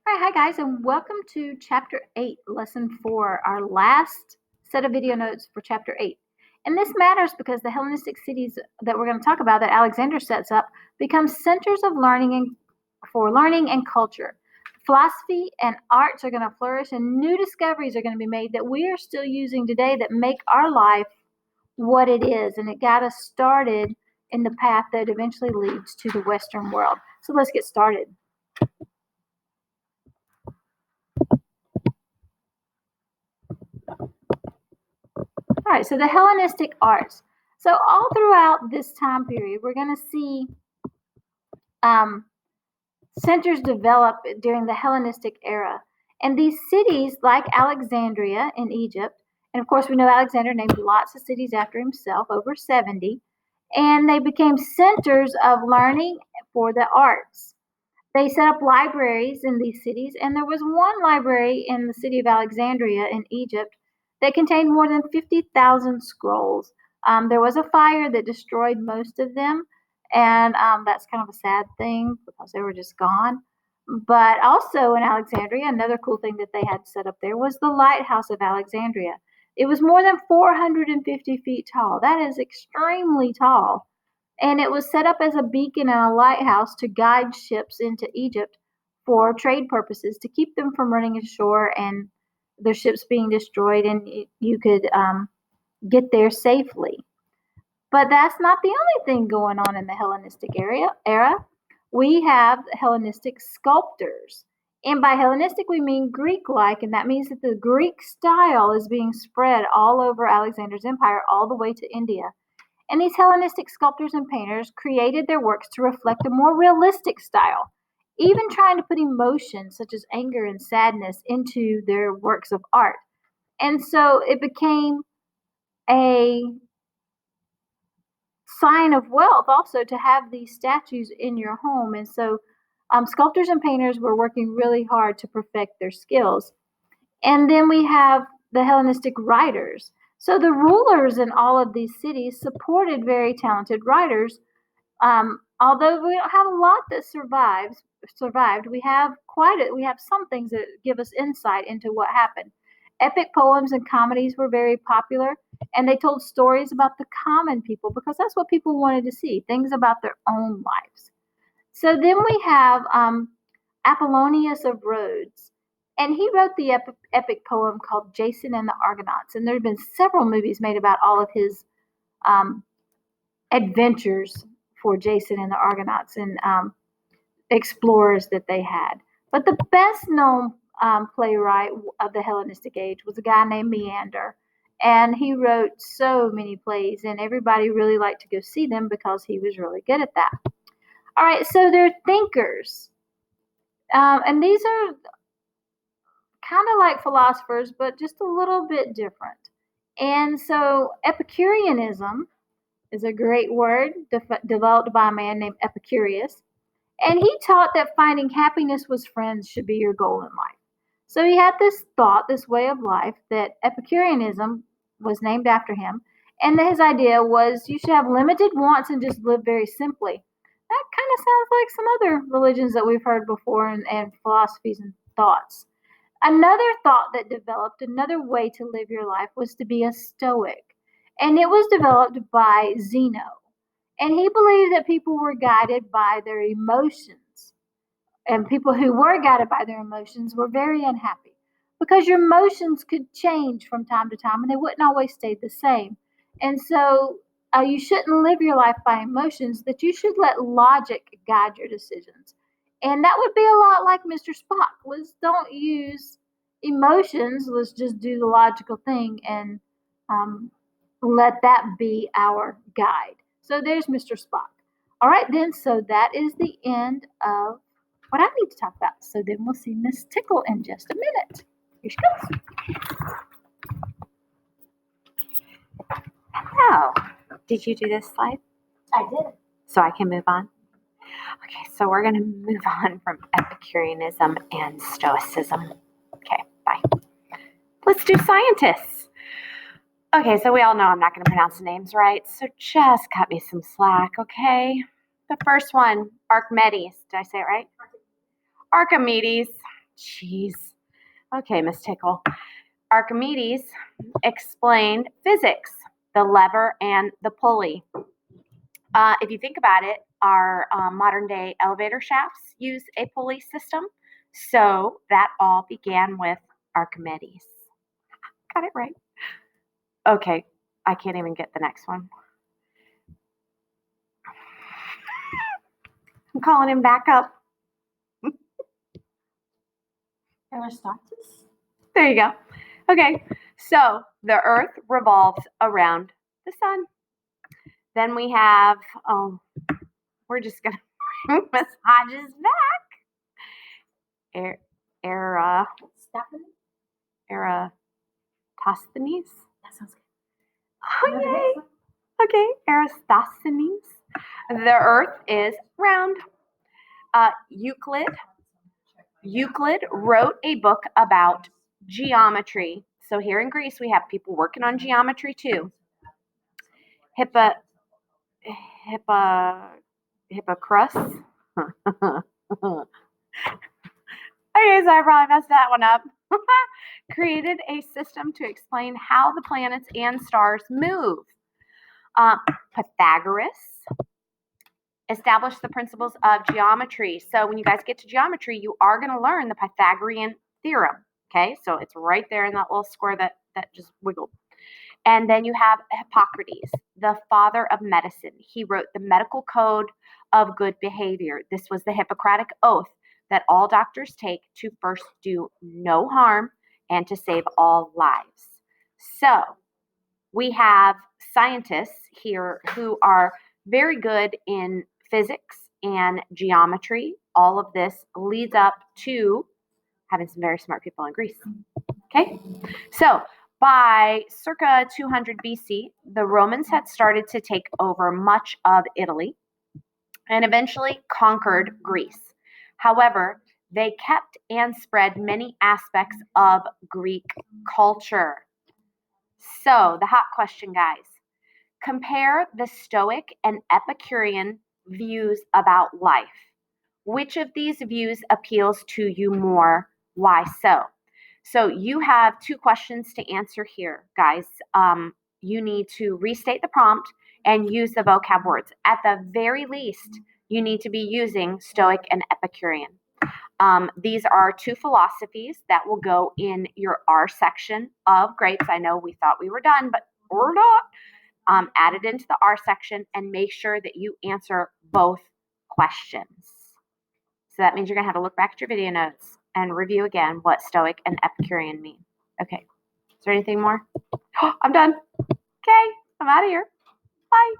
All right, hi guys, and welcome to Chapter 8, Lesson 4, our last set of video notes for Chapter 8. And this matters because the Hellenistic cities that we're going to talk about that Alexander sets up become centers of learning and culture. Philosophy and arts are going to flourish, and new discoveries are going to be made that we are still using today that make our life what it is. And it got us started in the path that eventually leads to the Western world. So let's get started. All right, so the Hellenistic arts. So all throughout this time period, we're going to see centers develop during the Hellenistic era. And these cities, like Alexandria in Egypt, and of course we know Alexander named lots of cities after himself, over 70, and they became centers of learning for the arts. They set up libraries in these cities, and there was one library in the city of Alexandria in Egypt that contained more than 50,000 scrolls. There was a fire that destroyed most of them, and that's kind of a sad thing because they were just gone. But also in Alexandria, another cool thing that they had set up there was the Lighthouse of Alexandria. It was more than 450 feet tall. That is extremely tall. And it was set up as a beacon and a lighthouse to guide ships into Egypt for trade purposes to keep them from running ashore and their ships being destroyed, and you could get there safely. But that's not the only thing going on in the Hellenistic era. We have Hellenistic sculptors. And by Hellenistic, we mean Greek-like, and that means that the Greek style is being spread all over Alexander's empire, all the way to India. And these Hellenistic sculptors and painters created their works to reflect a more realistic style, even trying to put emotions such as anger and sadness into their works of art. And so it became a sign of wealth also to have these statues in your home. And so sculptors and painters were working really hard to perfect their skills. And then we have the Hellenistic writers. So the rulers in all of these cities supported very talented writers. Although we don't have a lot that survived, we have some things that give us insight into what happened. Epic poems and comedies were very popular, and they told stories about the common people because that's what people wanted to see, things about their own lives. So then we have Apollonius of Rhodes, and he wrote the epic poem called Jason and the Argonauts, and there have been several movies made about all of his adventures for Jason and the Argonauts and explorers that they had. But the best known playwright of the Hellenistic age was a guy named Menander, and he wrote so many plays, and everybody really liked to go see them because he was really good at that. All right, so they're thinkers, and these are kind of like philosophers, but just a little bit different. And so Epicureanism is a great word developed by a man named Epocrates. And he taught that finding happiness with friends should be your goal in life. So he had this thought, this way of life, that Epicureanism was named after him. And his idea was you should have limited wants and just live very simply. That kind of sounds like some other religions that we've heard before and philosophies and thoughts. Another thought that developed, another way to live your life, was to be a Stoic. And it was developed by Zeno. And he believed that people were guided by their emotions. And people who were guided by their emotions were very unhappy because your emotions could change from time to time and they wouldn't always stay the same. And so you shouldn't live your life by emotions, that you should let logic guide your decisions. And that would be a lot like Mr. Spock. Let's don't use emotions. Let's just do the logical thing and let that be our guide. So there's Mr. Spock. All right, then, so that is the end of what I need to talk about. So then we'll see Miss Tickle in just a minute. Here she comes. Oh, did you do this slide? I did. So I can move on? Okay, so we're going to move on from Epicureanism and Stoicism. Okay, bye. Let's do scientists. Okay, so we all know I'm not going to pronounce the names right, so just cut me some slack, okay? The first one, Archimedes. Did I say it right? Archimedes. Jeez. Okay, Miss Tickle. Archimedes explained physics, the lever and the pulley. If you think about it, our modern day elevator shafts use a pulley system. So that all began with Archimedes. Got it right. Okay, I can't even get the next one. I'm calling him back up. Aristotle. There you go. Okay, so the earth revolves around the sun. Then we have, we're just going to massage his back. Eratosthenes. That sounds good. Oh, yay. Okay, Eratosthenes. The earth is round. Euclid wrote a book about geometry. So here in Greece, we have people working on geometry too. Epocrates. Okay, so I probably messed that one up. Created a system to explain how the planets and stars move. Pythagoras established the principles of geometry. So when you guys get to geometry, you are going to learn the Pythagorean theorem. Okay, so it's right there in that little square that just wiggled. And then you have Epocrates, the father of medicine. He wrote the medical code of good behavior. This was the Hippocratic oath that all doctors take to first do no harm and to save all lives. So we have scientists here who are very good in physics and geometry. All of this leads up to having some very smart people in Greece. Okay, so by circa 200 BC, the Romans had started to take over much of Italy and eventually conquered Greece. However, they kept and spread many aspects of Greek culture. So, the hot question, guys. Compare the Stoic and Epicurean views about life. Which of these views appeals to you more? Why so? So you have two questions to answer here, guys. You need to restate the prompt and use the vocab words. At the very least, you need to be using Stoic and Epicurean. These are two philosophies that will go in your R section of grades. I know we thought we were done, but we're not. Add it into the R section and make sure that you answer both questions. So that means you're going to have to look back at your video notes and review again what Stoic and Epicurean mean. Okay. Is there anything more? I'm done. Okay. I'm out of here. Bye.